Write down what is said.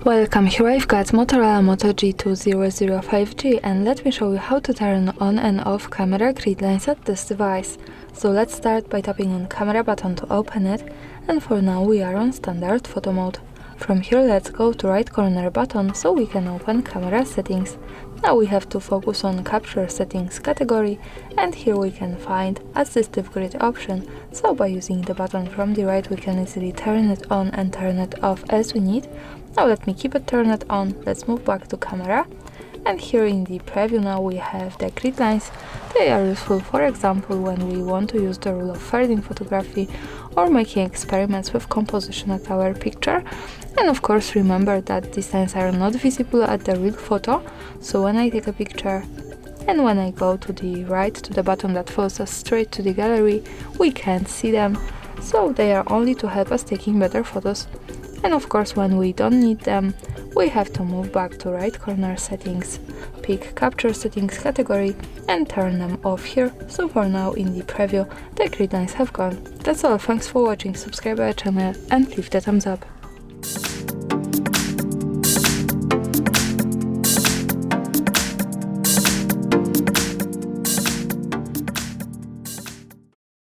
Welcome, here I've got Motorola Moto G200 5G, and let me show you how to turn on and off camera grid lines at this device. So let's start by tapping on camera button to open it, and for now we are on standard photo mode. From here let's go to right corner button so we can open camera settings. Now we have to focus on capture settings category, and here we can find assistive grid option. So by using the button from the right we can easily turn it on and turn it off as we need. Now let me keep it turned on. Let's move back to camera, and here in the preview now we have the grid lines. They are useful, for example, when we want to use the rule of third in photography or making experiments with composition at our picture. And of course remember that these lines are not visible at the real photo, so when I take a picture and when I go to the right to the button that follows us straight to the gallery, we can't see them, so they are only to help us taking better photos. And of course when we don't need them, we have to move back to right corner settings, pick capture settings category and turn them off here. So for now in the preview the grid lines have gone. That's all, thanks for watching, subscribe our channel and leave the thumbs up.